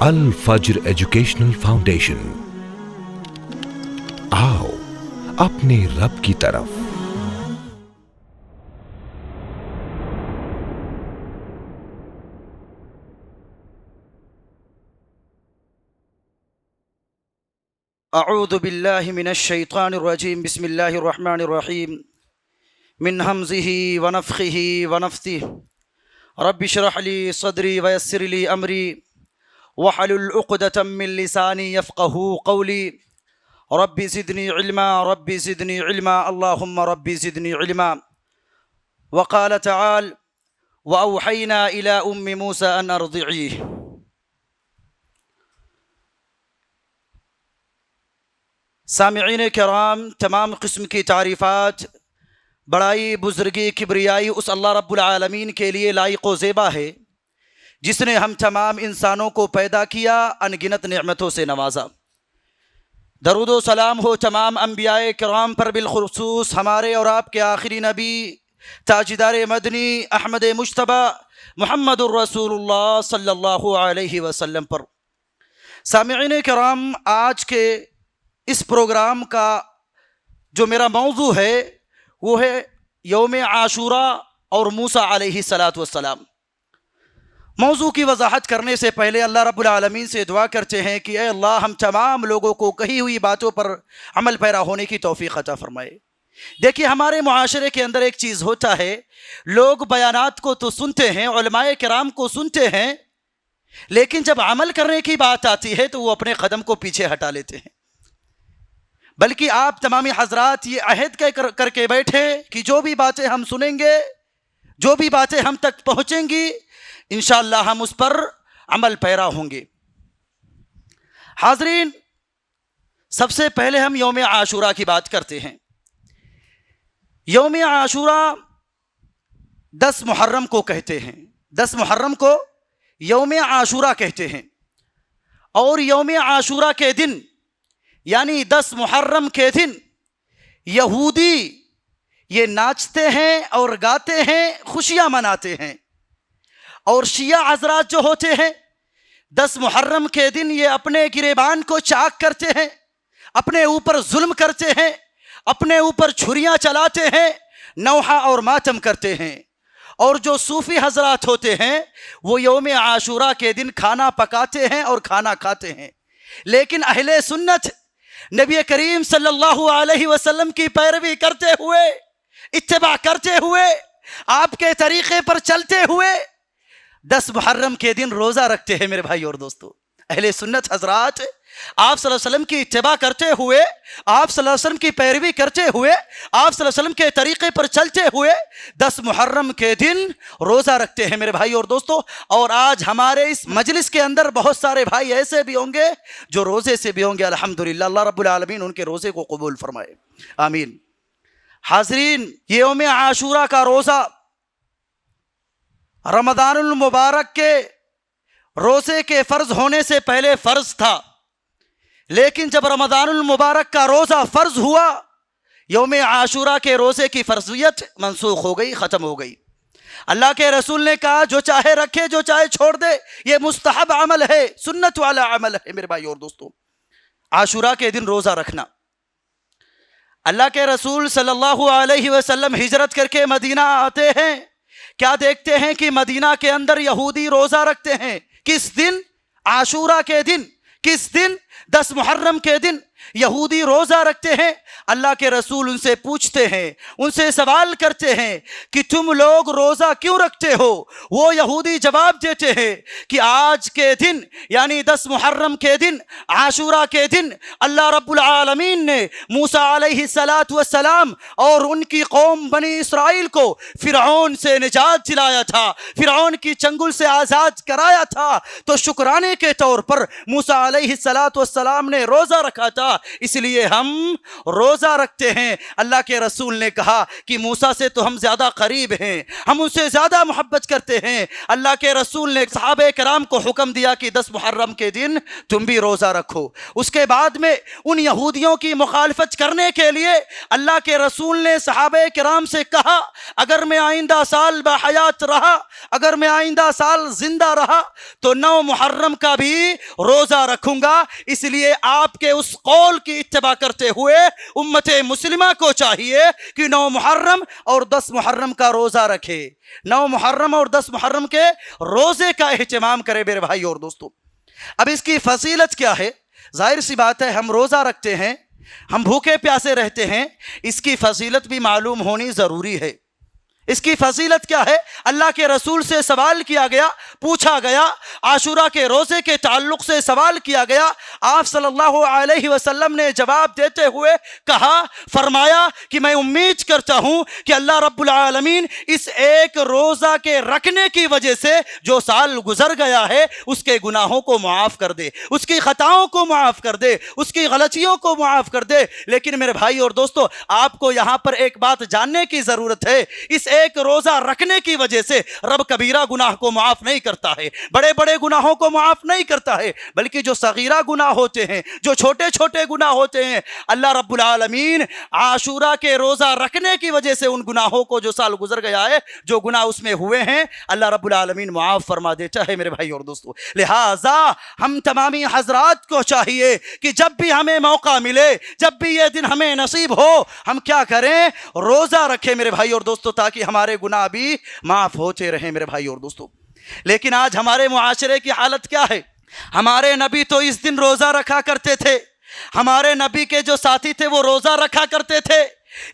الفجر educational foundation, آؤ اپنے رب کی طرف۔ اعوذ باللہ من الشیطان الرجیم، بسم اللہ الرحمن الرحیم، من ہمزہ ونفخہ ونفثہ، رب اشرح لی صدری ویسر لی امری واحلل عقدۃ من لسانی یفقہوا قولی، رب زدنی علما رب زدنی علما اللہم رب زدنی علما۔ وقال تعالی وأوحینا الی ام موسیٰ ان ارضعیہ۔ سامعین کرام، تمام قسم کی تعریفات، بڑائی، بزرگی، کبریائی اس اللہ رب العالمین کے لیے لائق و زیبا ہے جس نے ہم تمام انسانوں کو پیدا کیا، ان گنت نعمتوں سے نوازا۔ درود و سلام ہو تمام انبیاء کرام پر، بالخصوص ہمارے اور آپ کے آخری نبی تاجدار مدنی احمد مجتبی محمد الرسول اللہ صلی اللہ علیہ وسلم پر۔ سامعین کرام، آج کے اس پروگرام کا جو میرا موضوع ہے وہ ہے یوم عاشوراء اور موسیٰ علیہ السلام۔ موضوع کی وضاحت کرنے سے پہلے اللہ رب العالمین سے دعا کرتے ہیں کہ اے اللہ، ہم تمام لوگوں کو کہی ہوئی باتوں پر عمل پیرا ہونے کی توفیق عطا فرمائے۔ دیکھیے، ہمارے معاشرے کے اندر ایک چیز ہوتا ہے، لوگ بیانات کو تو سنتے ہیں، علماء کرام کو سنتے ہیں، لیکن جب عمل کرنے کی بات آتی ہے تو وہ اپنے قدم کو پیچھے ہٹا لیتے ہیں۔ بلکہ آپ تمامی حضرات یہ عہد کر کے بیٹھے کہ جو بھی باتیں ہم سنیں گے، جو بھی باتیں ہم تک پہنچیں گی، انشاءاللہ ہم اس پر عمل پیرا ہوں گے۔ حاضرین، سب سے پہلے ہم یوم عاشوراء کی بات کرتے ہیں۔ یوم عاشوراء 10 محرم کو کہتے ہیں، 10 محرم کو یوم عاشوراء کہتے ہیں۔ اور یوم عاشوراء کے دن، یعنی 10 محرم کے دن، یہودی یہ ناچتے ہیں اور گاتے ہیں، خوشیاں مناتے ہیں۔ اور شیعہ حضرات جو ہوتے ہیں، 10 محرم کے دن یہ اپنے گریبان کو چاک کرتے ہیں، اپنے اوپر ظلم کرتے ہیں، اپنے اوپر چھریاں چلاتے ہیں، نوحہ اور ماتم کرتے ہیں۔ اور جو صوفی حضرات ہوتے ہیں وہ یوم عاشوراء کے دن کھانا پکاتے ہیں اور کھانا کھاتے ہیں۔ لیکن اہل سنت نبی کریم صلی اللہ علیہ وسلم کی پیروی کرتے ہوئے، اتباع کرتے ہوئے، آپ کے طریقے پر چلتے ہوئے 10 محرم کے دن روزہ رکھتے ہیں۔ میرے بھائی اور دوستو، اہل سنت حضرات آپ صلی اللہ علیہ وسلم کی اتباع کرتے ہوئے، آپ صلی اللہ علیہ وسلم کی پیروی کرتے ہوئے، آپ صلی اللہ علیہ وسلم کے طریقے پر چلتے ہوئے 10 محرم کے دن روزہ رکھتے ہیں میرے بھائی اور دوستو۔ اور آج ہمارے اس مجلس کے اندر بہت سارے بھائی ایسے بھی ہوں گے جو روزے سے بھی ہوں گے، الحمدللہ۔ اللہ رب العالمین ان کے روزے کو قبول فرمائے، آمین۔ حاضرین، یہ یوم عاشوراء کا روزہ رمضان المبارک کے روزے کے فرض ہونے سے پہلے فرض تھا، لیکن جب رمضان المبارک کا روزہ فرض ہوا، یوم عاشوراء کے روزے کی فرضیت منسوخ ہو گئی، ختم ہو گئی۔ اللہ کے رسول نے کہا جو چاہے رکھے، جو چاہے چھوڑ دے، یہ مستحب عمل ہے، سنت والا عمل ہے۔ میرے بھائی اور دوستو، عاشوراء کے دن روزہ رکھنا، اللہ کے رسول صلی اللہ علیہ وسلم ہجرت کر کے مدینہ آتے ہیں، کیا دیکھتے ہیں کہ مدینہ کے اندر یہودی روزہ رکھتے ہیں۔ کس دن؟ عاشوراء کے دن۔ کس دن؟ 10 محرم کے دن یہودی روزہ رکھتے ہیں۔ اللہ کے رسول ان سے پوچھتے ہیں، ان سے سوال کرتے ہیں کہ تم لوگ روزہ کیوں رکھتے ہو؟ وہ یہودی جواب دیتے ہیں کہ آج کے دن، یعنی 10 محرم کے دن، عاشوراء کے دن، اللہ رب العالمین نے موسیٰ علیہ السلام اور ان کی قوم بنی اسرائیل کو فرعون سے نجات دلایا تھا، فرعون کی چنگل سے آزاد کرایا تھا۔ تو شکرانے کے طور پر موسیٰ علیہ वस्सलाम ने रोज़ा रखा था, इसलिए हम रोज़ा रखते हैं। अल्लाह के रसूल ने कहा कि मूसा से तो हम ज़्यादा करीब हैं, हम उनसे ज़्यादा मोहब्बत करते हैं। अल्लाह के रसूल ने सहाबे कराम को हुक्म दिया कि 10 मुहर्रम के दिन तुम भी रोज़ा रखो। उसके बाद में उन यहूदियों की मुखालफत करने के लिए अल्लाह के रसूल ने सहाबे कराम से कहा, अगर मैं आइंदा साल बाहयात रहा, अगर मैं आइंदा साल जिंदा रहा तो 9 मुहर्रम का भी रोज़ा रखूंगा। इसलिए आपके उस कौल की इत्तिबा करते हुए उम्मत मुस्लिमा को चाहिए कि 9 मुहर्रम और 10 मुहर्रम का रोज़ा रखे, 9 मुहर्रम और 10 मुहर्रम के रोज़े का एहतिमाम करे मेरे भाई और दोस्तों। अब इसकी फजीलत क्या है? जाहिर सी बात है, हम रोज़ा रखते हैं, हम भूखे प्यासे रहते हैं, इसकी फजीलत भी मालूम होनी ज़रूरी है। इसकी फजीलत क्या है? अल्लाह के रसूल से सवाल किया गया, पूछा गया, आशूरा के रोज़े के ताल्लुक़ से सवाल किया गया। आप सल्लल्लाहु अलैहि वसल्लम ने जवाब देते हुए कहा, फरमाया कि मैं उम्मीद करता हूँ कि अल्लाह रब्बुल आलमीन इस एक रोज़ा के रखने की वजह से जो साल गुजर गया है उसके गुनाहों को मुआफ़ कर दे, उसकी ख़ताओं को मुआफ़ कर दे, उसकी गलतियों को मुआफ़ कर दे। लेकिन मेरे भाई और दोस्तों, आपको यहाँ पर एक बात जानने की ज़रूरत है, इस एक रोज़ा रखने की वजह से रब कबीरा गुनाह को माफ़ नहीं करता है, बड़े बड़े गुनाहों को माफ़ नहीं करता है, बल्कि जो सगीरा गुनाह होते हैं, जो छोटे छोटे गुनाह होते हैं, अल्लाह रब्बुल आलमीन आशूरा के रोज़ा रखने की वजह से उन गुनाहों को जो साल गुजर गया है, जो गुनाह उसमें हुए हैं, अल्लाह रब्बुल आलमीन मुआफ़ फरमा देता है मेरे भाई और दोस्तों। लिहाजा हम तमामी हजरात को चाहिए कि जब भी हमें मौका मिले, जब भी ये दिन हमें नसीब हो, हम क्या करें? रोज़ा रखें मेरे भाई और दोस्तों, ताकि हमारे गुनाह भी माफ़ होते रहें मेरे भाई और दोस्तों। लेकिन आज हमारे मुआशरे की हालत क्या है? हमारे नबी तो इस दिन रोज़ा रखा करते थे, हमारे नबी के जो साथी थे वो रोज़ा रखा करते थे,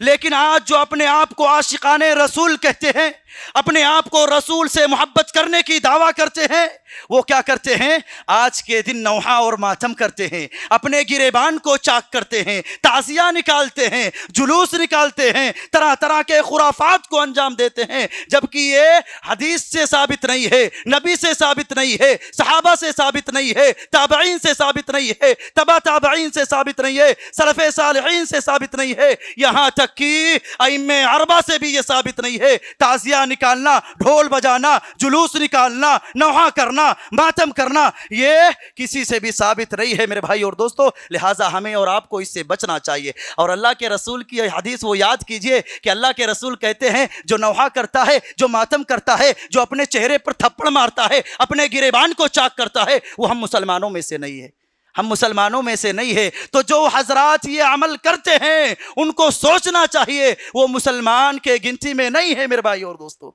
लेकिन आज जो अपने आप को आशिकाने रसूल कहते हैं, अपने आप को रसूल से मोहब्बत करने की दावा करते हैं, वो क्या करते हैं? आज के दिन नौहा और मातम करते हैं, अपने गिरेबान को चाक करते हैं, ताज़िया निकालते हैं, जुलूस निकालते हैं, तरह तरह के खुराफात को अंजाम देते हैं, जबकि ये हदीस से साबित नहीं है, नबी से साबित नहीं है, सहाबा से साबित नहीं है, ताबईन से साबित नहीं है, तबा ताबईन से साबित नहीं है, सलफ़े सालिहीन से साबित नहीं है, यहाँ तक कि अइम्मे अरबा से भी ये साबित नहीं है। ताज़िया निकालना, ढोल बजाना, जुलूस निकालना, नौहा करना, मातम करना, ये किसी से भी साबित नहीं है मेरे भाई और दोस्तों। लिहाजा हमें और आपको इससे बचना चाहिए। और अल्लाह के रसूल की हदीस वो याद कीजिए कि अल्लाह के रसूल कहते हैं, जो नौहा करता है, जो मातम करता है, जो अपने चेहरे पर थप्पड़ मारता है, अपने गिरेबान को चाक करता है, वो हम मुसलमानों में से नहीं है, हम मुसलमानों में से नहीं है। तो जो हजरात ये अमल करते हैं उनको सोचना चाहिए वो मुसलमान के गिनती में नहीं है मेरे भाई और दोस्तों।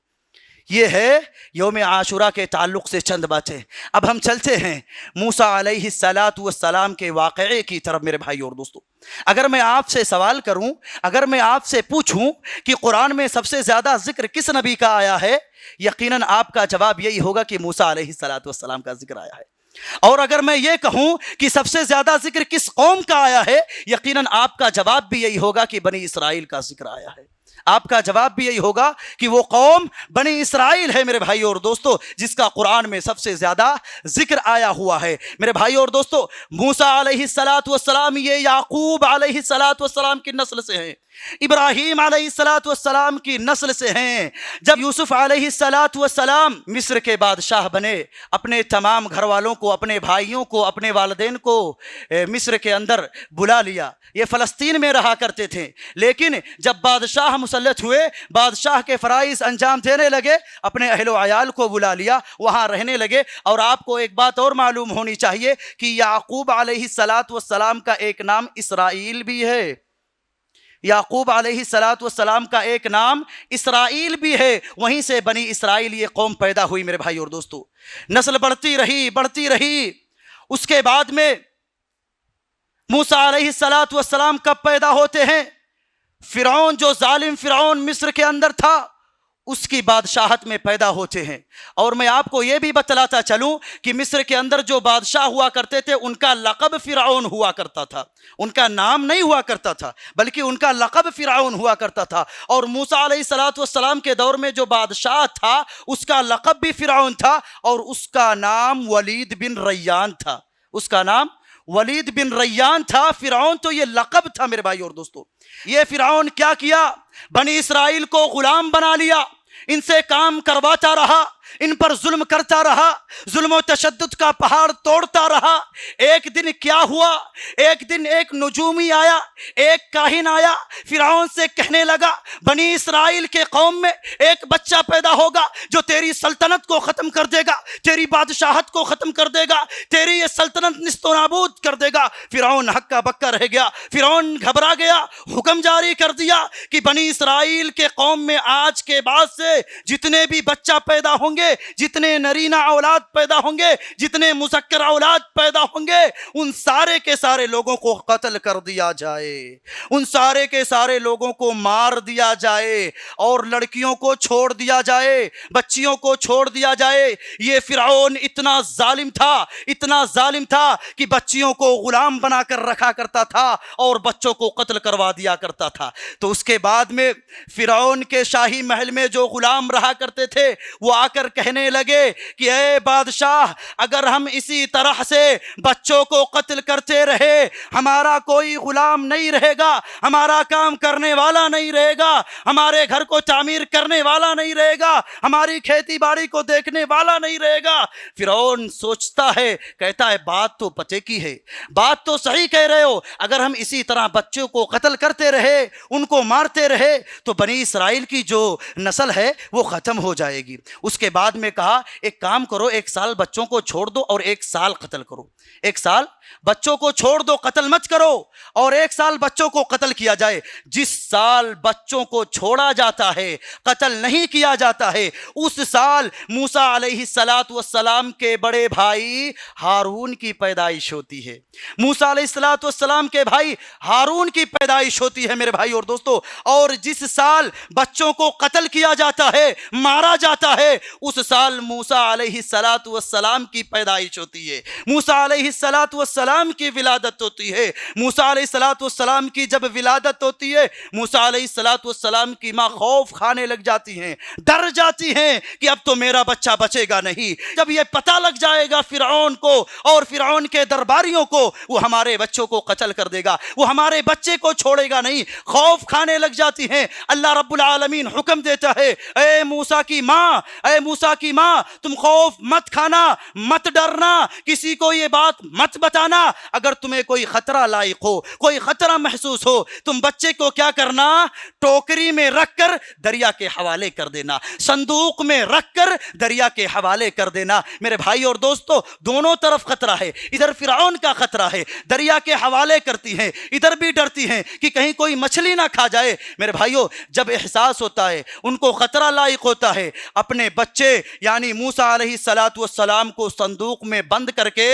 ये है यौम आशूरा के ताल्लुक़ से चंद बातें। अब हम चलते हैं मूसा अलैहिस्सलातु वस्सलाम के वाक़े की तरफ मेरे भाई और दोस्तों। अगर मैं आपसे सवाल करूं, अगर मैं आपसे पूछूं कि कुरान में सबसे ज़्यादा जिक्र किस नबी का आया है, यकीनन आपका जवाब यही होगा कि मूसा अलैहिस्सलातु वस्सलाम का जिक्र आया है। और अगर मैं ये कहूं कि सबसे ज्यादा जिक्र किस कौम का आया है, यकीनन आपका जवाब भी यही होगा कि बनी इसराइल का जिक्र आया है। आपका जवाब भी यही होगा कि वो कौम बनी इसराइल है मेरे भाई और दोस्तों, जिसका कुरान में सबसे ज्यादा जिक्र आया हुआ है। मेरे भाई और दोस्तों, मूसा अलैहिस्सलातु वस्सलाम ये याकूब अलैहिस्सलातु वस्सलाम की नस्ल से हैं, इब्राहीम अलैहिस्सलातु वस्सलाम की नस्ल से हैं। जब यूसुफ अलैहिस्सलातु वस्सलाम मिस्र के बादशाह बने, अपने तमाम घर वालों को, अपने भाइयों को, अपने वालिदैन को मिस्र के अंदर बुला लिया। ये फ़लस्तीन में रहा करते थे, लेकिन जब बादशाह मुसल्लत हुए, बादशाह के फ़राइज़ अंजाम देने लगे, अपने अहलो अयाल को बुला लिया, वहाँ रहने लगे। और आपको एक बात और मालूम होनी चाहिए कि याकूब अलैहिस्सलातु वस्सलाम का एक नाम इसराइल भी है। याकूब अलैहिस्सलातु वस्सलाम का एक नाम इसराइल भी है। वहीं से बनी इसराइल ये कौम पैदा हुई मेरे भाई और दोस्तों। नस्ल बढ़ती रही, बढ़ती रही। उसके बाद में मूसा अलैहिस्सलातु वस्सलाम कब पैदा होते हैं? फिरौन, जो जालिम फिरौन मिस्र के अंदर था, उसकी बादशाहत में पैदा होते हैं। और मैं आपको ये भी बतलाता चलूं कि मिस्र के अंदर जो बादशाह हुआ करते थे, उनका लक़ब फिरौन हुआ करता था, उनका नाम नहीं हुआ करता था, बल्कि उनका लक़ब फिरौन हुआ करता था। और मूसा अलैहिस्सलातु वस्सलाम के दौर में जो बादशाह था, उसका लक़ब भी फिरौन था, और उसका नाम वलीद बिन रैयान था। उसका नाम ولید بن ریان تھا، فرعون تو یہ لقب تھا میرے بھائی اور دوستو۔ یہ فرعون کیا کیا؟ بنی اسرائیل کو غلام بنا لیا، ان سے کام کرواتا رہا، ان پر ظلم کرتا رہا، ظلم و تشدد کا پہاڑ توڑتا رہا۔ ایک دن کیا ہوا؟ ایک دن ایک نجومی آیا، ایک کاہن آیا، فرعون سے کہنے لگا بنی اسرائیل کے قوم میں ایک بچہ پیدا ہوگا جو تیری سلطنت کو ختم کر دے گا، تیری بادشاہت کو ختم کر دے گا، تیری یہ سلطنت نیست و نابود کر دے گا۔ فرعون ہکا بکا رہ گیا، فرعون گھبرا گیا، حکم جاری کر دیا کہ بنی اسرائیل کے قوم میں آج کے بعد سے جتنے بھی بچہ پیدا ہوں گے، جتنے نرینہ اولاد پیدا ہوں گے، جتنے مذکر اولاد پیدا ہوں گے، ان سارے کے سارے لوگوں کو قتل کر دیا جائے، ان سارے کے سارے لوگوں کو مار دیا جائے، اور لڑکیوں کو چھوڑ دیا جائے، بچیوں کو چھوڑ دیا جائے۔ یہ فرعون اتنا ظالم تھا، اتنا ظالم تھا کہ بچیوں کو غلام بنا کر رکھا کرتا تھا اور بچوں کو قتل کروا دیا کرتا تھا۔ تو اس کے بعد میں فرعون کے شاہی محل میں جو غلام رہا کرتے تھے وہ آ کر کہنے لگے کہ اے بادشاہ، اگر ہم اسی طرح سے بچوں کو قتل کرتے رہے، ہمارا کوئی غلام نہیں رہے گا، ہمارا کام کرنے والا نہیں رہے گا، ہمارے گھر کو تعمیر کرنے والا نہیں رہے گا، ہماری کھیتی باڑی کو دیکھنے والا نہیں رہے گا۔ فرعون سوچتا ہے، کہتا ہے بات تو پتے کی ہے، بات تو صحیح کہہ رہے ہو، اگر ہم اسی طرح بچوں کو قتل کرتے رہے، ان کو مارتے رہے تو بنی اسرائیل کی جو نسل ہے وہ ختم ہو جائے گی۔ اس کے بعد میں کہا ایک کام کرو، 1 سال بچوں کو چھوڑ دو اور 1 سال قتل کرو، 1 سال بچوں کو چھوڑ دو، قتل مت کرو، اور 1 سال بچوں کو قتل کیا جائے۔ جس سال بچوں کو چھوڑا جاتا ہے، قتل نہیں کیا جاتا ہے، اس سال موسیٰ علیہ السلام کے بڑے بھائی ہارون کی پیدائش ہوتی ہے، موسیٰ علیہ السلام کے بھائی ہارون کی پیدائش ہوتی ہے میرے بھائی اور دوستو۔ اور جس سال بچوں کو قتل کیا جاتا ہے، مارا جاتا ہے، اس سال موسیٰ علیہ السلام کی پیدائش ہوتی ہے، موسیٰ علیہ السلام کی ولادت ہوتی ہے۔ موسیٰ علیہ السلام کی جب ولادت ہوتی ہے، موسیٰ علیہ السلام کی ماں خوف کھانے لگ جاتی ہیں، ڈر جاتی ہیں کہ اب تو میرا بچہ بچے گا نہیں۔ جب یہ پتہ لگ جائے گا فرعون کو اور فرعون کے درباریوں کو، وہ ہمارے بچوں کو قتل کر دے گا، وہ ہمارے بچے کو چھوڑے گا نہیں، خوف کھانے لگ جاتی ہیں۔ اللہ رب العالمین حکم دیتا ہے، اے موسیٰ کی ماں، اے موسیٰ کی ماں، تم خوف مت کھانا، مت ڈرنا، کسی کو یہ بات مت بتانا، اگر تمہیں کوئی خطرہ لاحق ہو، کوئی خطرہ محسوس ہو، تم بچے کو کیا کرنا، ٹوکری میں رکھ کر دریا کے حوالے کر دینا، صندوق میں رکھ کر دریا کے حوالے کر دینا۔ میرے بھائی اور دوستو، دونوں طرف خطرہ ہے، ادھر فرعون کا خطرہ ہے، دریا کے حوالے کرتی ہیں، ادھر بھی ڈرتی ہیں کہ کہیں کوئی مچھلی نہ کھا جائے۔ میرے بھائیو، جب احساس ہوتا ہے، ان کو خطرہ لاحق ہوتا ہے، اپنے بچے یعنی موسیٰ علیہ السلام کو صندوق میں بند کر کے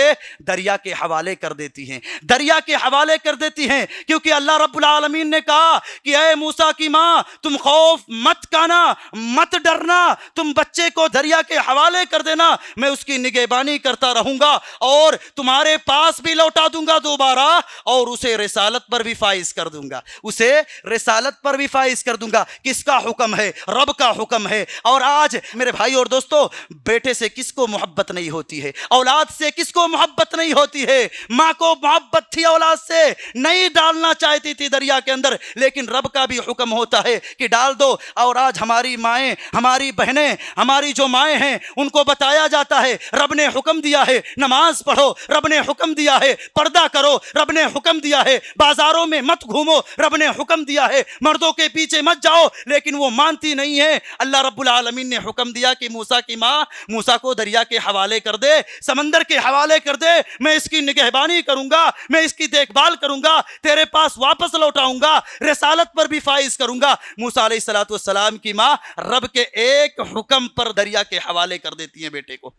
دریا کے حوالے کر دیتی ہیں، دریا کے حوالے کر دیتی ہیں، کیونکہ اللہ رب العالمین نے کہا کہ اے موسیٰ کی ماں، تم خوف مت کھانا، مت ڈرنا، تم بچے کو دریا کے حوالے کر دینا، میں اس کی نگہبانی کرتا رہوں گا اور تمہارے پاس بھی لوٹا دوں گا دوبارہ، اور اسے رسالت پر بھی فائز کر دوں گا، اسے رسالت پر بھی فائز کر دوں گا۔ کس کا حکم ہے؟ رب کا حکم ہے۔ اور آج میرے بھائی اور دوستو، بیٹے سے کس کو محبت نہیں ہوتی ہے؟ اولاد سے کس کو محبت نہیں ہوتی ہے؟ ماں کو محبت تھی اولاد سے، نہیں ڈالنا چاہتی تھی دریا کے اندر، لیکن رب کا بھی حکم ہوتا ہے کہ ڈال دو۔ اور آج ہماری مائیں، ہماری بہنیں، ہماری جو مائیں ہیں، ان کو بتایا جاتا ہے رب نے حکم دیا ہے نماز پڑھو، رب نے حکم دیا ہے پردہ کرو، رب نے حکم دیا ہے بازاروں میں مت گھومو، رب نے حکم دیا ہے مردوں کے پیچھے مت جاؤ، لیکن وہ مانتی نہیں ہے۔ اللہ رب العالمین نے حکم دیا کہ موسیٰ کی ماں موسیٰ کو دریا کے حوالے کر دے، سمندر کے حوالے کر دے، میں اس کی نگہبانی کروں گا، میں اس کی دیکھ بھال کروں گا، تیرے پاس واپس لوٹاؤں گا، رسالت پر بھی فائز کروں گا۔ موسیٰ علیہ السلام کی ماں رب کے ایک حکم پر دریا کے حوالے کر دیتی ہیں بیٹے کو۔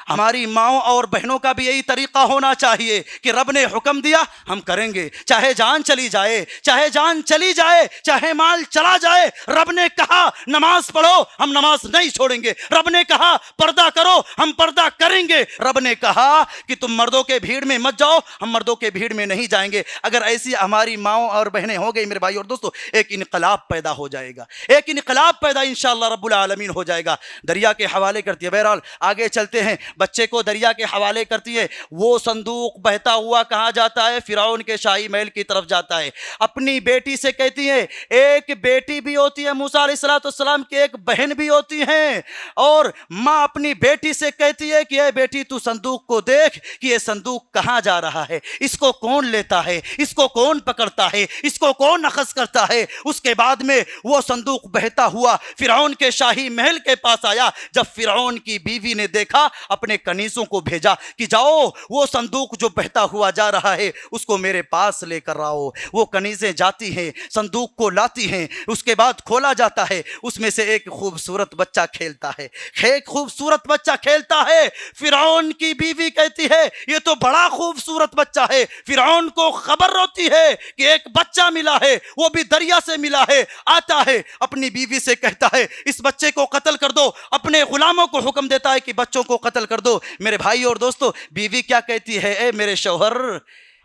ہماری ماؤں اور بہنوں کا بھی یہی طریقہ ہونا چاہیے کہ رب نے حکم دیا ہم کریں گے، چاہے جان چلی جائے، چاہے جان چلی جائے، چاہے مال چلا جائے، رب نے کہا نماز پڑھو، ہم نماز نہیں چھوڑیں گے، रब ने कहा पर्दा करो, हम पर्दा करेंगे। रब ने कहा कि तुम मर्दों के भीड़ में मत जाओ, हम मर्दों के भीड़ में नहीं जाएंगे। अगर ऐसी हमारी माओ और बहनें हो गई मेरे भाई और दोस्तों, एक इनकलाब पैदा हो जाएगा, एक इनकलाब पैदा इंशाअल्लाह रब्बुल आलमीन हो जाएगा। दरिया के हवाले करती है। बहरहाल आगे चलते हैं। बच्चे को दरिया के हवाले करती है। वो संदूक बहता हुआ कहाँ जाता है? फिरौन के शाही महल की तरफ जाता है। अपनी बेटी से कहती है, एक बेटी भी होती है मूसा अलैहिस्सलाम की, एक बहन भी होती है, और माँ अपनी बेटी से कहती है कि ए बेटी तू संदूक को देख कि ये संदूक कहाँ जा रहा है, इसको कौन लेता है, इसको कौन पकड़ता है, इसको कौन अखज़ करता है। उसके बाद में वो संदूक बहता हुआ फिरौन के शाही महल के पास आया। जब फिरौन की बीवी ने देखा, अपने कनीज़ों को भेजा कि जाओ वो संदूक जो बहता हुआ जा रहा है उसको मेरे पास लेकर आओ। वो कनीज़ें जाती हैं, संदूक को लाती हैं, उसके बाद खोला जाता है, उसमें से एक खूबसूरत बच्चा खेलता है, एक खूबसूरत बच्चा खेलता है। फिरौन की बीवी कहती है ये तो बड़ा खूबसूरत बच्चा है। फिरौन को खबर होती है कि एक बच्चा मिला है, वो भी दरिया से मिला है। आता है, अपनी बीवी से कहता है इस बच्चे को कत्ल कर दो, अपने गुलामों को हुक्म देता है कि बच्चों को कत्ल कर दो। मेरे भाई और दोस्तों, बीवी क्या कहती है? ए मेरे शौहर,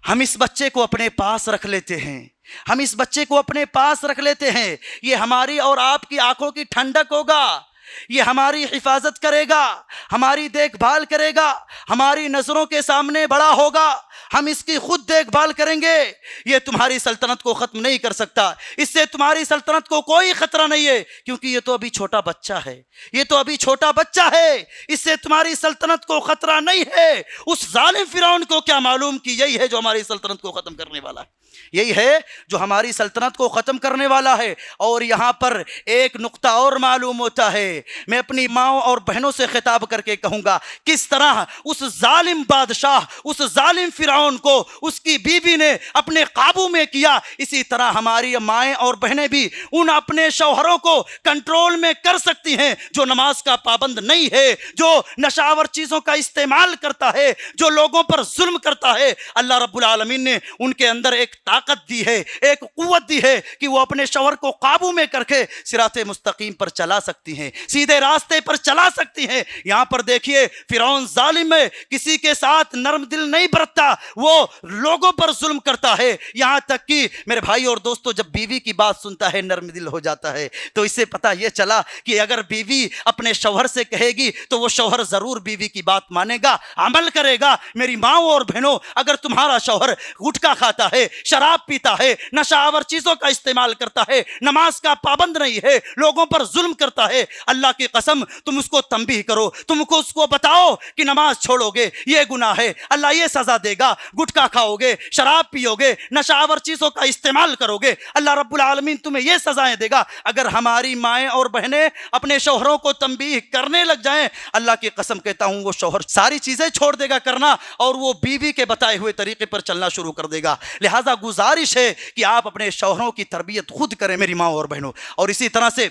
हम इस बच्चे को अपने पास रख लेते हैं, हम इस बच्चे को अपने पास रख लेते हैं, ये हमारी और आपकी आंखों की ठंडक होगा, ये हमारी हिफाजत करेगा, हमारी देखभाल करेगा, हमारी नजरों के सामने बड़ा होगा, हम इसकी खुद देखभाल करेंगे। ये तुम्हारी सल्तनत को खत्म नहीं कर सकता, इससे तुम्हारी सल्तनत को कोई खतरा नहीं है, क्योंकि ये तो अभी छोटा बच्चा है, ये तो अभी छोटा बच्चा है, इससे तुम्हारी सल्तनत को खतरा नहीं है। उस जालिम फिरौन को क्या मालूम कि यही है जो हमारी सल्तनत को खत्म करने वाला है, यही है जो हमारी सल्तनत को ख़त्म करने वाला है। और यहाँ पर एक नुक्ता और मालूम होता है, मैं अपनी माओ और बहनों से खिताब करके कहूँगा, किस तरह उस जालिम बादशाह, उस जालिम फिरौन को उसकी बीवी ने अपने काबू में किया, इसी तरह हमारी माएँ और बहनें भी उन अपने शौहरों को कंट्रोल में कर सकती हैं जो नमाज का पाबंद नहीं है, जो नशावर चीज़ों का इस्तेमाल करता है, जो लोगों पर जुल्म करता है। अल्लाह रब्बुल आलमीन ने उनके अंदर एक ताकत दी है, एक कुव्वत दी है कि वो अपने शौहर को काबू में करके सिराते मुस्तकीम पर चला सकती हैं, सीधे रास्ते पर चला सकती हैं। यहाँ पर देखिए फिरौन जालिम है, किसी के साथ नर्म दिल नहीं बरतता, वो लोगों पर जुल्म करता है। यहाँ तक कि मेरे भाई और दोस्तों, जब बीवी की बात सुनता है नर्म दिल हो जाता है, तो इससे पता ये चला कि अगर बीवी अपने शौहर से कहेगी तो वो शौहर जरूर बीवी की बात मानेगा, अमल करेगा। मेरी माओ और बहनों, अगर तुम्हारा शौहर गुटखा खाता है, शराब पीता है, नशावर चीजों का इस्तेमाल करता है, नमाज का पाबंद नहीं है, लोगों पर जुल्म करता है, अल्लाह की कसम तुम उसको तंबीह करो, तुमको उसको बताओ कि नमाज छोड़ोगे ये गुनाह है, अल्लाह ये सजा देगा, गुटखा खाओगे, शराब पियोगे, नशावर चीजों का इस्तेमाल करोगे, अल्लाह रब्बुल आलमीन तुम्हें ये सजाएं देगा। अगर हमारी माएँ और बहनें अपने शौहरों को तंबीह करने लग जाएं, अल्लाह की कसम कहता हूं वो शौहर सारी चीजें छोड़ देगा करना और वो बीवी के बताए हुए तरीके पर चलना शुरू कर देगा। लिहाजा गुजारिश है कि आप अपने शौहरों की तरबियत खुद करें मेरी माँ और बहनों। और इसी तरह से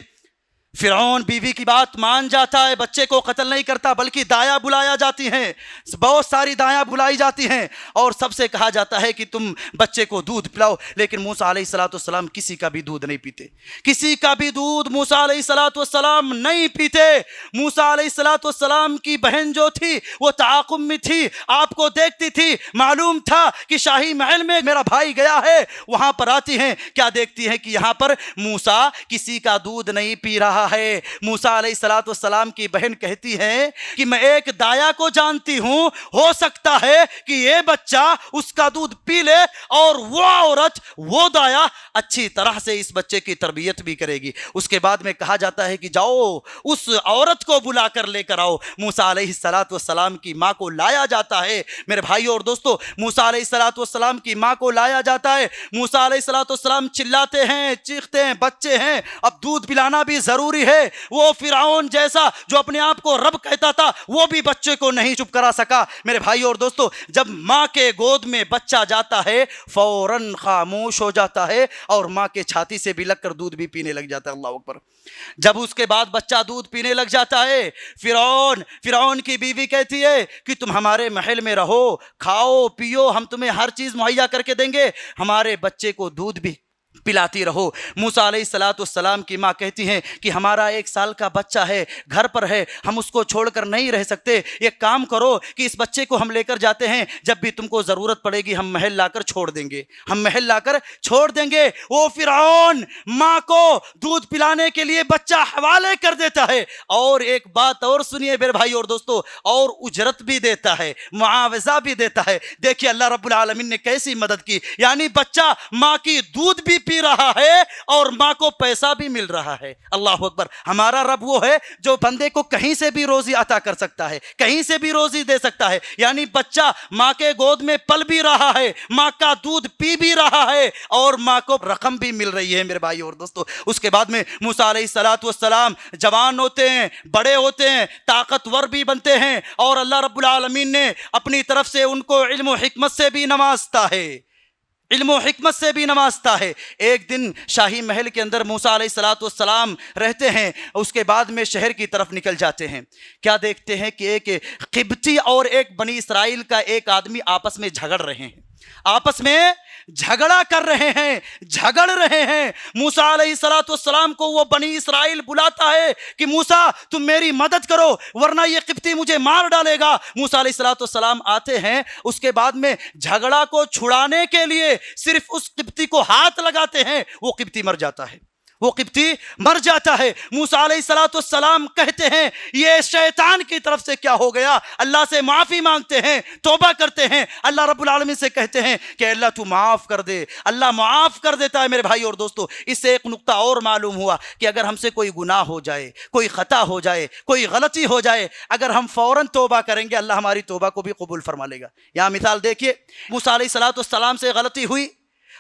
फिरौन बीवी की बात मान जाता है, बच्चे को कत्ल नहीं करता बल्कि दाया बुलाया जाती हैं, बहुत सारी दाया बुलाई जाती हैं और सबसे कहा जाता है कि तुम बच्चे को दूध पिलाओ। लेकिन मूसा अलैहिस्सलाम किसी का भी दूध नहीं पीते, किसी का भी दूध मूसा अलैहिस्सलाम नहीं पीते। मूसा अलैहिस्सलाम की बहन जो थी वो ताक़ुब में थी, आपको देखती थी, मालूम था कि शाही महल में मेरा भाई गया है, वहां पर आती हैं, क्या देखती हैं कि यहाँ पर मूसा किसी का दूध नहीं पी रहा है। मूसा अलैहिस्सलाम की बहन कहती है कि मैं एक दाया को जानती हूं, हो सकता है कि ये बच्चा उसका दूध पी ले और वो औरत, वो दाया अच्छी तरह से इस बच्चे की तरबियत भी करेगी। उसके बाद में कहा जाता है कि जाओ उस औरत को बुला कर लेकर आओ। मूसा अलैहिस्सलाम की माँ को लाया जाता है। मेरे भाइयों और दोस्तों, मूसा अलैहिस्सलाम की माँ को लाया जाता है। मूसा अलैहिस्सलाम चिल्लाते हैं, चीखते हैं, बच्चे हैं, अब दूध पिलाना भी जरूरी है। वो फिरौन जैसा जो अपने आप को रब कहता था, वो भी बच्चे को नहीं चुप करा सका। मेरे भाई और दोस्तों, जब माँ के गोद में बच्चा जाता है फौरन खामोश हो जाता है और माँ के छाती से भी लगकर दूध भी पीने लग जाता है। अल्लाह अकबर। जब उसके बाद बच्चा दूध पीने लग जाता है, फिरौन की बीवी कहती है कि तुम हमारे महल में रहो, खाओ पियो, हम तुम्हें हर चीज मुहैया करके देंगे, हमारे बच्चे को दूध भी पिलाती रहो। मूसा अलैहिस्सलाम की माँ कहती हैं कि हमारा 1 साल का बच्चा है, घर पर है, हम उसको छोड़कर नहीं रह सकते। एक काम करो कि इस बच्चे को हम लेकर जाते हैं, जब भी तुमको ज़रूरत पड़ेगी हम महल लाकर छोड़ देंगे, हम महल लाकर छोड़ देंगे। वो फिरौन माँ को दूध पिलाने के लिए बच्चा हवाले कर देता है। और एक बात और सुनिए मेरे भाई और दोस्तों, और उजरत भी देता है, मुआवजा भी देता है। देखिए अल्लाह रब्बुल आलमीन ने कैसी मदद की, यानी बच्चा माँ की दूध भी पी रहा है और माँ को पैसा भी मिल रहा है। अल्लाह अकबर। हमारा रब वो है जो बंदे को कहीं से भी रोजी अता कर सकता है, कहीं से भी रोजी दे सकता है। यानी बच्चा माँ के गोद में पल भी रहा है, माँ का दूध पी भी रहा है और माँ को रकम भी मिल रही है मेरे भाई और दोस्तों। उसके बाद में मूसा अलैहिस्सलाम जवान होते हैं, बड़े होते हैं, ताकतवर भी बनते हैं और अल्लाह रब्बुल आलमीन ने अपनी तरफ से उनको इल्म और हिकमत से भी नवाजता है, इल्म और हिकमत से भी नवाजता है। एक दिन शाही महल के अंदर मूसा अलैहिस्सलाम रहते हैं, उसके बाद में शहर की तरफ निकल जाते हैं। क्या देखते हैं कि एक किब्ती और एक बनी इसराइल का एक आदमी आपस में झगड़ रहे हैं, आपस में झगड़ा कर रहे हैं, झगड़ रहे हैं। मूसा अलैहिस्सलाम को वो बनी इसराइल बुलाता है कि मूसा तुम मेरी मदद करो वरना ये किब्ती मुझे मार डालेगा। मूसा अलैहिस्सलाम आते हैं, उसके बाद में झगड़ा को छुड़ाने के लिए सिर्फ उस किब्ती को हाथ लगाते हैं, वो किब्ती मर जाता है, वो किब्ती मर जाता है। मूसा अलैहिस्सलाम कहते हैं ये शैतान की तरफ से क्या हो गया, अल्लाह से माफ़ी मांगते हैं, तौबा करते हैं, अल्लाह रब्बुल आलमीन से कहते हैं कि अल्लाह तू माफ़ कर दे। अल्लाह माफ़ कर देता है मेरे भाई और दोस्तों। इससे एक नुक्ता और मालूम हुआ कि अगर हमसे कोई गुनाह हो जाए, कोई ख़ता हो जाए, कोई गलती हो जाए, अगर हम फ़ौरन तौबा करेंगे अल्लाह हमारी तौबा को भी कबूल फरमा लेगा। यहाँ मिसाल देखिए, मूसा अलैहिस्सलाम से गलती हुई,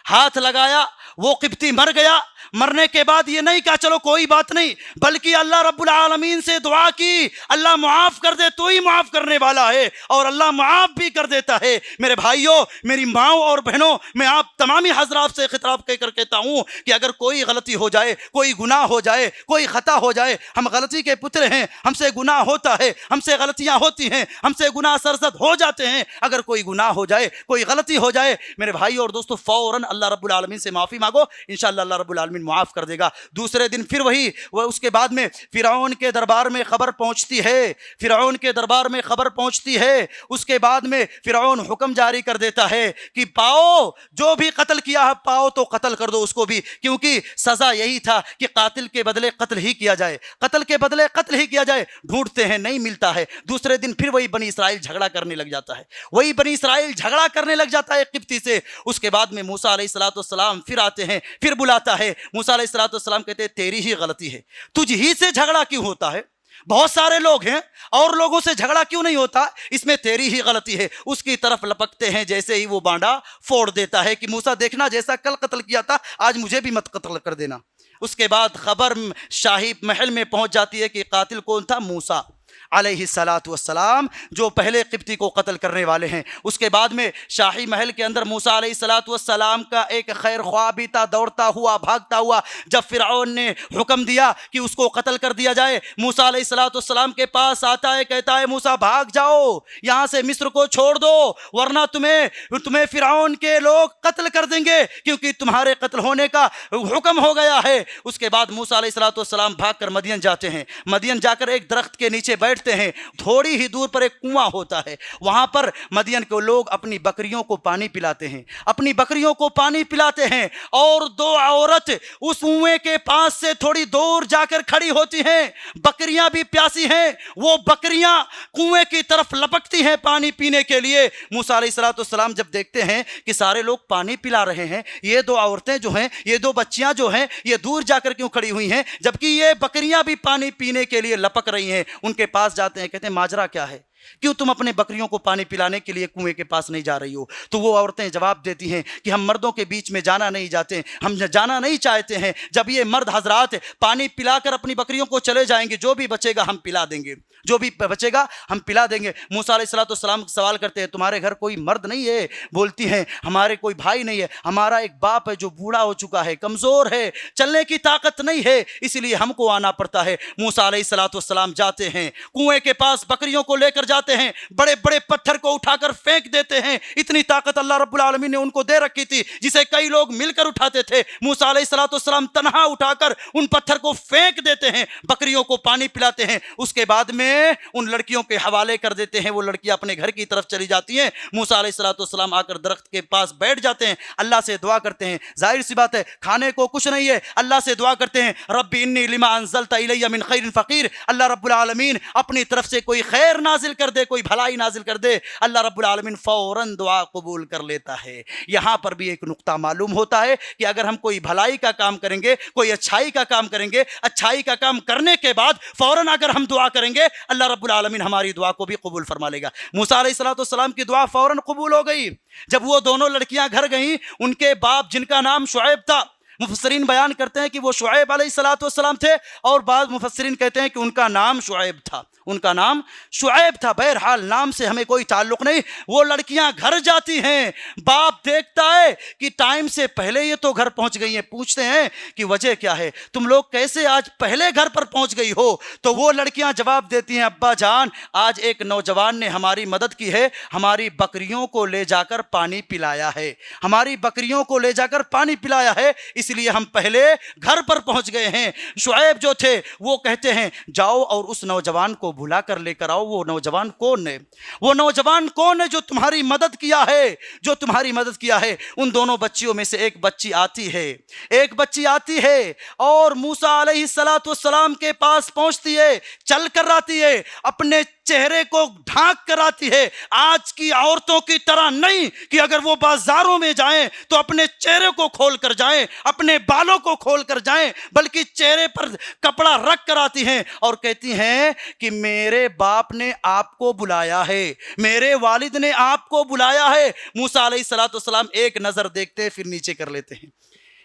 हाथ लगाया, वो किब्ती मर गया। मरने के बाद ये नहीं कहा चलो कोई बात नहीं, बल्कि अल्लाह रब्बुल आलमीन से दुआ की अल्लाह माफ़ कर दे, तू ही माफ़ करने वाला है, और अल्लाह माफ़ भी कर देता है। मेरे भाइयों, मेरी माओ और बहनों, मैं आप तमामी हजरात से खिताब कहकर कहता हूँ कि अगर कोई गलती हो जाए, कोई गुनाह हो जाए, कोई ख़ता हो जाए, हम गलती के पुत्र हैं, हमसे गुनाह होता है, हमसे गलतियाँ होती हैं, हमसे गुनाह सरजद हो जाते हैं। अगर कोई गुनाह हो जाए, कोई गलती हो जाए मेरे भाई और दोस्तों, फ़ौरन अल्लाह रब्बुल आलमीन से माफ़ी मांगो, इंशाअल्लाह अल्लाह रब्बुल आलमीन माफ़ कर देगा। दूसरे दिन फिर वही उसके बाद में फिरौन के दरबार में खबर पहुंचती है, फिरौन के दरबार में खबर पहुंचती है। उसके बाद में फिरौन हुक्म जारी कर देता है कि पाओ, जो भी कत्ल किया है पाओ तो कत्ल कर दो उसको भी, क्योंकि सज़ा यही था कि कातिल के बदले कत्ल ही किया जाए, कत्ल के बदले कत्ल ही किया जाए। ढूंढते हैं नहीं मिलता है। दूसरे दिन फिर वही बनी इसराइल झगड़ा करने लग जाता है, वही बनी इसराइल झगड़ा करने लग जाता है किब्ती से। उसके बाद में मूसा अलैहिस्सलाम फिर आते हैं, फिर बुलाता है। मूसा अलैहिस्सलाम कहते हैं तेरी ही गलती है, तुझ ही से झगड़ा क्यों होता है, बहुत सारे लोग हैं और लोगों से झगड़ा क्यों नहीं होता, इसमें तेरी ही गलती है। उसकी तरफ लपकते हैं, जैसे ही वो बांडा फोड़ देता है कि मूसा देखना जैसा कल कत्ल किया था आज मुझे भी मत कत्ल कर देना। उसके बाद खबर शाही महल में पहुंच जाती है कि कातिल कौन था, मूसा अलैहिस्सलाम, जो पहले किब्ती को कत्ल करने वाले हैं। उसके बाद में शाही महल के अंदर मूसा अलैहिस्सलाम का एक खैर ख्वाह भी था, दौड़ता हुआ भागता हुआ। जब फिरौन ने हुक्म दिया कि उसको कत्ल कर दिया जाए, मूसा अलैहिस्सलाम के पास आता है, कहता है मूसा भाग जाओ, यहाँ से मिस्र को छोड़ दो, वरना तुम्हें फिरौन के लोग कत्ल कर देंगे, क्योंकि तुम्हारे कत्ल होने का हुक्म हो गया है। उसके बाद मूसा अलैहिस्सलाम भागकर मदियन जाते हैं। मदियन जाकर एक दरख्त के नीचे बैठते हैं। थोड़ी ही दूर पर एक कुआं होता है, वहां पर मदियन के लोग अपनी बकरियों को पानी पिलाते हैं, अपनी बकरियों को पानी पिलाते हैं। और दो औरत उस कुएं के पास से थोड़ी दूर जाकर खड़ी होती हैं, बकरियां भी प्यासी हैं, वो बकरियां कुएं की तरफ लपकती हैं पानी पीने के लिए। मूसा अलैहिस्सलाम जब देखते हैं कि सारे लोग पानी पिला रहे हैं, ये दो औरतें जो हैं, ये दो बच्चियां जो हैं, ये दूर जाकर क्यों खड़ी हुई हैं, जबकि ये बकरियां भी पानी पीने के लिए लपक रही हैं। उनके पास जाते हैं, कहते हैं माजरा क्या है, क्यों तुम अपने बकरियों को पानी पिलाने के लिए कुएं के पास नहीं जा रही हो। तो वो औरतें जवाब देती हैं कि हम मर्दों के बीच में जाना नहीं चाहते, हम जाना नहीं चाहते हैं। जब ये मर्द हजरात पानी पिलाकर अपनी बकरियों को चले जाएंगे, जो भी बचेगा हम पिला देंगे, जो भी बचेगा हम पिला देंगे। मूसा अलैहिस्सलाम सवाल करते हैं तुम्हारे घर कोई मर्द नहीं है? बोलती हैं हमारे कोई भाई नहीं है, हमारा एक बाप है जो बूढ़ा हो चुका है, कमज़ोर है, चलने की ताकत नहीं है, इसलिए हमको आना पड़ता है। मूसा अलैहिस्सलाम जाते हैं कुएं के पास, बकरियों को लेकर जाते हैं, बड़े बड़े पत्थर को उठाकर फेंक देते हैं। इतनी ताकत अल्लाह रब्बुल आलमीन ने उनको दे रखी थी, जिसे कई लोग मिलकर उठाते थे। मूसा अलैहिस्सलाम तन्हा उठाकर उन पत्थर को फेंक देते हैं, बकरियों को पानी पिलाते हैं, उसके बाद में उन लड़कियों के हवाले कर देते हैं। वो लड़कियां अपने घर की तरफ चली जाती हैं। मूसा अलैहिस्सलाम आकर दरख्त के पास बैठ जाते हैं, अल्लाह से दुआ करते हैं। जाहिर सी बात है, खाने को कुछ नहीं है, अल्लाह से दुआ करते हैं, रब्बी इन्नी लिमा अंज़लता इलैया मिन खैरिन फ़क़ीर। अल्लाह रब्बुल आलमीन अपनी तरफ से कोई खैर नाजिल कर दे, कोई भलाई नाजिल कर दे। अल्लाह रब्बुल आलमीन फौरन दुआ कबूल कर लेता है। यहाँ पर भी एक नुक्ता मालूम होता है कि अगर हम कोई भलाई का काम करेंगे, कोई अच्छाई का काम करेंगे, अच्छाई का काम करने के बाद फौरन अगर हम दुआ करेंगे, अल्लाह रब्बुल आलमीन हमारी दुआ को भी कबूल फरमा लेगा। मूसा अलैहिस्सलाम की दुआ फौरन कबूल हो गई। जब वो दोनों लड़कियां घर गईं, उनके बाप जिनका नाम शुएब था, मुफस्सिरीन बयान करते हैं कि वो शुएब अलैहिस्सलाम थे, और बाद मुफस्सिरीन कहते हैं कि उनका नाम शुएब था, उनका नाम शुएब था। बहरहाल नाम से हमें कोई ताल्लुक नहीं। वो लड़कियां घर जाती हैं, बाप देखता है कि टाइम से पहले ये तो घर पहुंच गई हैं। पूछते हैं कि वजह क्या है, तुम लोग कैसे आज पहले घर पर पहुंच गई हो? तो वो लड़कियां जवाब देती हैं, अब्बा जान, आज एक नौजवान ने हमारी मदद की है, हमारी बकरियों को ले जाकर पानी पिलाया है, हमारी बकरियों को ले जाकर पानी पिलाया है, इसलिए हम पहले घर पर पहुंच गए हैं। शुएब जो थे वो कहते हैं, जाओ और उस नौजवान को बुला कर लेकर आओ। वो नौजवान कौन है? वो नौजवान कौन है जो तुम्हारी मदद किया है, जो तुम्हारी मदद किया है? उन दोनों बच्चियों में से एक बच्ची आती है, एक बच्ची आती है और मूसा अलैहिस्सलाम के पास पहुंचती है, चल कर आती है, अपने चेहरे को ढांक कर आती है। आज की औरतों की तरह नहीं कि अगर वो बाजारों में जाएं तो अपने चेहरे को खोल कर जाएं, अपने बालों को खोल कर जाएं, बल्कि चेहरे पर कपड़ा रख कर आती हैं और कहती हैं कि मेरे बाप ने आपको बुलाया है, मेरे वालिद ने आपको बुलाया है। मूसा अलैहिस्सलाम एक नजर देखते हैं, फिर नीचे कर लेते हैं।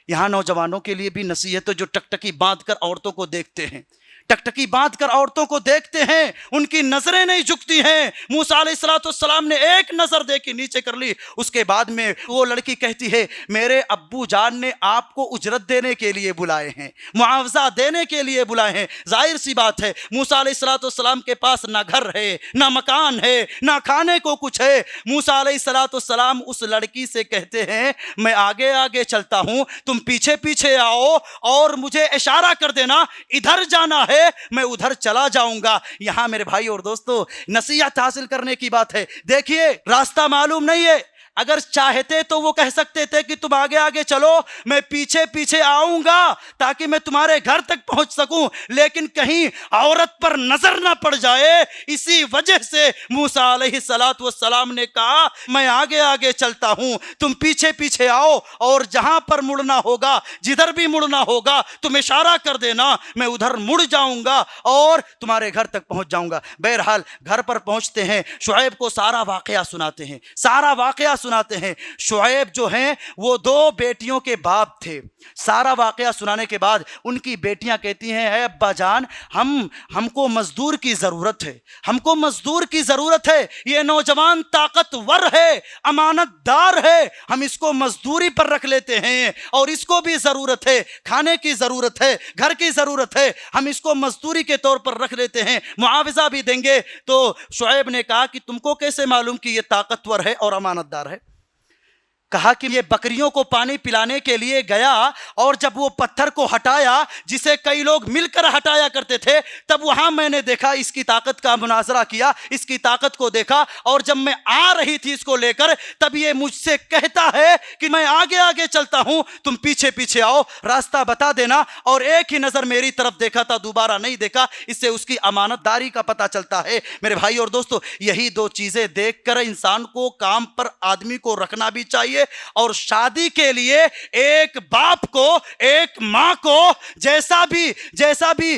यहां नौजवानों के लिए भी नसीहत है जो टकटकी बांध कर औरतों को देखते हैं, टकटकी बांध कर औरतों को देखते हैं, उनकी नजरें नहीं झुकती हैं। मूसा अलैहिस्सलाम ने एक नजर देखी, नीचे कर ली। उसके बाद में वो लड़की कहती है, मेरे अब्बू जान ने आपको उजरत देने के लिए बुलाए हैं, मुआवजा देने के लिए बुलाए हैं। जाहिर सी बात है, मूसा अलैहिस्सलाम के पास ना घर है, ना मकान है, ना खाने को कुछ है। मूसा अलैहिस्सलाम उस लड़की से कहते हैं, मैं आगे आगे चलता हूं, तुम पीछे पीछे आओ और मुझे इशारा कर देना, इधर जाना है, मैं उधर चला जाऊंगा। यहां मेरे भाई और दोस्तों, नसीहत हासिल करने की बात है। देखिए, रास्ता मालूम नहीं है, अगर चाहते तो वो कह सकते थे कि तुम आगे आगे चलो, मैं पीछे पीछे आऊंगा ताकि मैं तुम्हारे घर तक पहुंच सकूं, लेकिन कहीं औरत पर नजर ना पड़ जाए, इसी वजह से मूसा अलैहिस्सलाम ने कहा, मैं आगे आगे चलता हूं, तुम पीछे पीछे आओ, और जहां पर मुड़ना होगा, जिधर भी मुड़ना होगा, तुम इशारा कर देना, मैं उधर मुड़ जाऊंगा और तुम्हारे घर तक पहुंच जाऊंगा। बहरहाल घर पर पहुंचते हैं, शुएब को सारा वाकया सुनाते हैं, सारा वाकया सुनाते हैं। शुएब जो हैं वो दो बेटियों के बाप थे। सारा वाकया सुनाने के बाद उनकी बेटियां कहती हैं, है अब्बा जान, हमको मजदूर की जरूरत है, हमको मजदूर की जरूरत है, ये नौजवान ताकतवर है, अमानतदार है, हम इसको मजदूरी पर रख लेते हैं, और इसको भी जरूरत है, खाने की जरूरत है, घर की जरूरत है, हम इसको मजदूरी के तौर पर रख लेते हैं, मुआवजा भी देंगे। तो शुएब ने कहा कि तुमको कैसे मालूम कि ये ताकतवर है और अमानतदार है? कहा कि ये बकरियों को पानी पिलाने के लिए गया, और जब वो पत्थर को हटाया, जिसे कई लोग मिलकर हटाया करते थे, तब वहां मैंने देखा, इसकी ताकत का मुनाजरा किया, इसकी ताकत को देखा, और जब मैं आ रही थी इसको लेकर, तब ये मुझसे कहता है कि मैं आगे आगे चलता हूं, तुम पीछे पीछे आओ, रास्ता बता देना। और एक ही नजर मेरी तरफ देखा था, दोबारा नहीं देखा। इससे उसकी अमानतदारी का पता चलता है। मेरे भाई और दोस्तों, यही दो चीजें देखकर इंसान को काम पर आदमी को रखना भी चाहिए, और शादी के लिए एक बाप को, एक मां को जैसा भी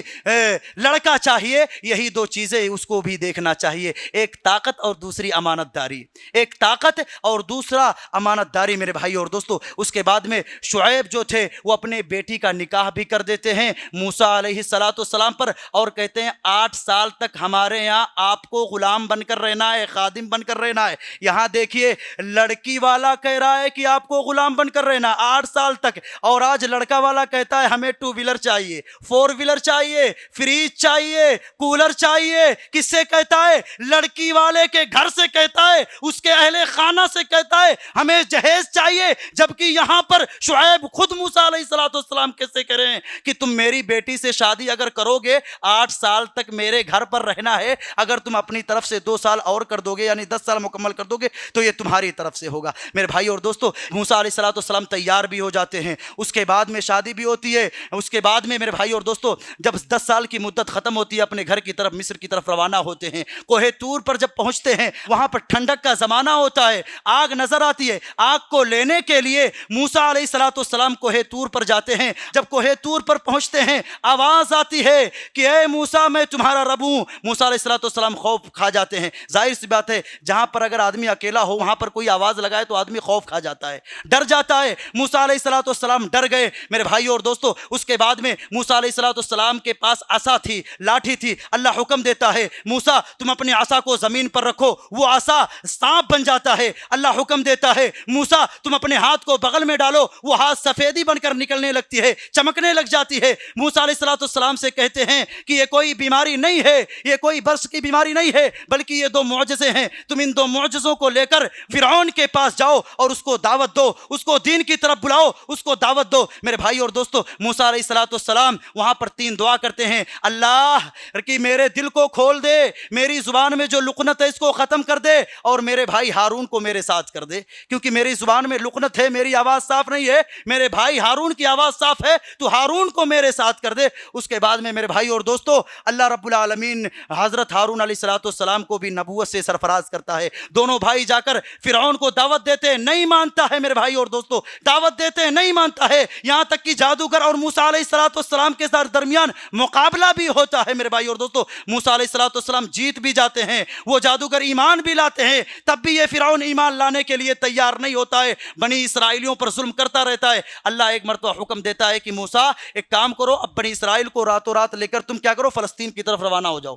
लड़का चाहिए, यही दो चीजें उसको भी देखना चाहिए, एक ताकत और दूसरी अमानतदारी, एक ताकत और दूसरा अमानतदारी। मेरे भाई और दोस्तों, उसके बाद में शुएब जो थे वो अपने बेटी का निकाह भी कर देते हैं मूसा अलैहिस्सलाम पर, और कहते हैं 8 साल तक हमारे यहाँ आपको गुलाम बनकर रहना है, खादिम बनकर रहना है। यहां देखिए, लड़की वाला कह रहा رہا ہے کہ آپ کو غلام بن کر رہنا 8 سال تک، اور آج لڑکا والا کہتا ہے ہمیں 2 ویلر چاہیے، 4 ویلر چاہیے، فریج چاہیے، کولر چاہیے. کس سے کہتا ہے؟ لڑکی والے کے گھر سے کہتا ہے، اس کے اہل خانہ سے کہتا ہے ہمیں جہیز چاہیے. جبکہ یہاں پر شعیب خود موسیٰ علیہ السلام کیسے کریں کہ تم میری بیٹی سے شادی اگر کرو گے 8 سال تک میرے گھر پر رہنا ہے، اگر تم اپنی طرف سے 2 سال اور کر دو گے یعنی 10 سال مکمل کر دو گے تو یہ تمہاری طرف سے ہوگا. میرے بھائی اور دوستو، موسیٰ علیہ السلام تیار بھی ہو جاتے ہیں، اس کے بعد میں شادی بھی ہوتی ہے. اس کے بعد میں میرے بھائی اور دوستو جب 10 سال کی مدت ختم ہوتی ہے اپنے گھر کی طرف مصر کی طرف روانہ ہوتے ہیں. کوہ طور پر جب پہنچتے ہیں وہاں پر ٹھنڈک کا زمانہ ہوتا ہے، آگ نظر آتی ہے. آگ کو لینے کے لیے موسیٰ علیہ السلام کوہ طور پر جاتے ہیں. جب کوہ طور پر پہنچتے ہیں آواز آتی ہے کہ اے موسیٰ میں تمہارا رب ہوں. موسیٰ علیہ السلام خوف کھا جاتے ہیں. ظاہر سی بات ہے جہاں پر اگر آدمی اکیلا ہو وہاں پر کوئی آواز لگائے تو آدمی خوف کھا جاتا ہے، ڈر جاتا ہے. موسیٰ علیہ السلام ڈر گئے میرے بھائی اور دوستو. اس کے بعد میں موسیٰ علیہ السلام کے پاس عصا تھی، لاٹھی تھی. اللہ حکم دیتا ہے موسیٰ تم اپنے عصا کو زمین پر رکھو. وہ عصا سانپ بن جاتا ہے. اللہ حکم دیتا ہے موسیٰ تم اپنے ہاتھ کو بغل میں ڈالو. وہ ہاتھ سفیدی بن کر نکلنے لگتی ہے، چمکنے لگ جاتی ہے. موسیٰ علیہ السلام سے کہتے ہیں کہ یہ کوئی بیماری نہیں ہے، یہ کوئی برس کی بیماری نہیں ہے، بلکہ یہ 2 معجزے ہیں. تم ان 2 معجزوں کو لے کر فرعون کے پاس جاؤ اور اس کو دعوت دو، اس کو دین کی طرف بلاؤ، اس کو دعوت دو. میرے بھائی اور دوستو موسیٰ علیہ السلام وہاں پر 3 دعا کرتے ہیں. اللہ کہ میرے دل کو کھول دے، میری زبان میں جو لقنت ہے اس کو ختم کر دے، اور میرے بھائی ہارون کو میرے ساتھ کر دے، کیونکہ میری زبان میں لقنت ہے، میری آواز صاف نہیں ہے، میرے بھائی ہارون کی آواز صاف ہے، تو ہارون کو میرے ساتھ کر دے. اس کے بعد میں میرے بھائی اور دوستو اللہ رب العالمین حضرت ہارون علیہ السلام کو بھی نبوت سے سرفراز کرتا ہے. دونوں بھائی جا کر فرعون کو دعوت دیتے، نہیں مانتا ہے میرے بھائی اور دوستو، دعوت دیتے نہیں مانتا ہے. یہاں تک کہ جادوگر اور موسیٰ علیہ السلام کے درمیان مقابلہ بھی ہوتا ہے میرے بھائی اور دوستو. موسیٰ علیہ السلام جیت بھی جاتے ہیں، وہ جادوگر ایمان بھی لاتے ہیں، تب بھی یہ فرعون ایمان لانے کے لیے تیار نہیں ہوتا ہے، بنی اسرائیلیوں پر ظلم کرتا رہتا ہے. اللہ ایک مرتبہ حکم دیتا ہے کہ موسیٰ ایک کام کرو، اب بنی اسرائیل کو راتوں رات لے کر تم کیا کرو، فلسطین کی طرف روانہ ہو جاؤ،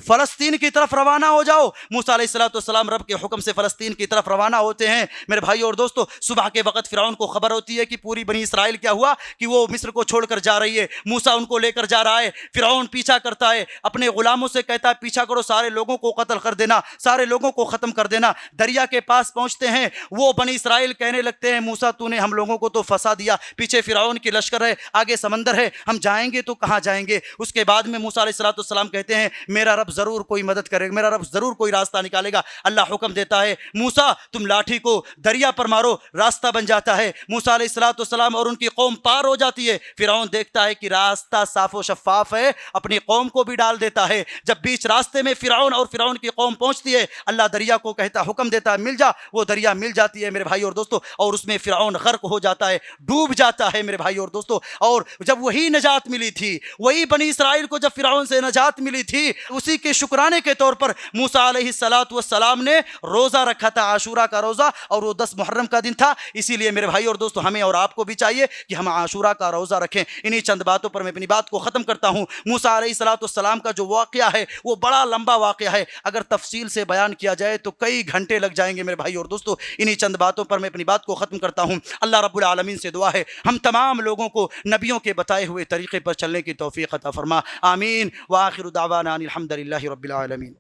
فلسطین کی طرف روانہ ہو جاؤ. موسیٰ علیہ السلام رب کے حکم سے فلسطین کی طرف روانہ ہوتے ہیں. میرے بھائی اور دوستو صبح کے وقت فرعون کو خبر ہوتی ہے کہ پوری بنی اسرائیل کیا ہوا کہ وہ مصر کو چھوڑ کر جا رہی ہے، موسیٰ ان کو لے کر جا رہا ہے. فرعون پیچھا کرتا ہے، اپنے غلاموں سے کہتا ہے پیچھا کرو، سارے لوگوں کو قتل کر دینا، سارے لوگوں کو ختم کر دینا. دریا کے پاس پہنچتے ہیں، وہ بنی اسرائیل کہنے لگتے ہیں موسیٰ تو نے ہم لوگوں کو تو پھنسا دیا، پیچھے فرعون کی لشکر ہے، آگے سمندر ہے، ہم جائیں گے تو کہاں جائیں گے. اس کے بعد میں موسیٰ علیہ السلام کہتے ہیں میرا رب ضرور کوئی مدد کرے گا، میرا رب ضرور کوئی راستہ نکالے گا. اللہ حکم دیتا ہے موسیٰ تم لاٹھی کو دریا پر مارو، راستہ بن جاتا ہے. موسیٰ علیہ السلام اور ان کی قوم پار ہو جاتی ہے. فرعون دیکھتا ہے کہ راستہ صاف و شفاف ہے، اپنی قوم کو بھی ڈال دیتا ہے. جب بیچ راستے میں فرعون اور فرعون کی قوم پہنچتی ہے اللہ دریا کو کہتا حکم دیتا ہے مل جا. وہ دریا مل جاتی ہے میرے بھائی اور دوستو، اور اس میں فرعون غرق ہو جاتا ہے، ڈوب جاتا ہے میرے بھائی اور دوستو. اور جب وہی نجات ملی تھی، وہی بنی اسرائیل کو جب فرعون سے نجات ملی تھی، اسی کے شکرانے کے طور پر موسیٰ علیہ السلام نے روزہ رکھا تھا، عاشورہ کا روزہ، اور وہ 10 محرم کا دن تھا. اسی لیے میرے بھائی اور دوستو ہمیں اور آپ کو بھی چاہیے کہ ہم عاشورہ کا روزہ رکھیں. انہی چند باتوں پر میں اپنی بات کو ختم کرتا ہوں. موسیٰ علیہ السلام کا جو واقعہ ہے وہ بڑا لمبا واقعہ ہے، اگر تفصیل سے بیان کیا جائے تو کئی گھنٹے لگ جائیں گے میرے بھائی اور دوستو. انہی چند باتوں پر میں اپنی بات کو ختم کرتا ہوں. اللہ رب العالمین سے دعا ہے ہم تمام لوگوں کو نبیوں کے بتائے ہوئے طریقے پر چلنے کی توفیق عطا فرما. آمین. وآخر دعوانا ان الحمد للہ رب العالمین.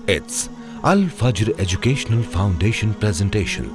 It's Al Fajr Educational Foundation presentation.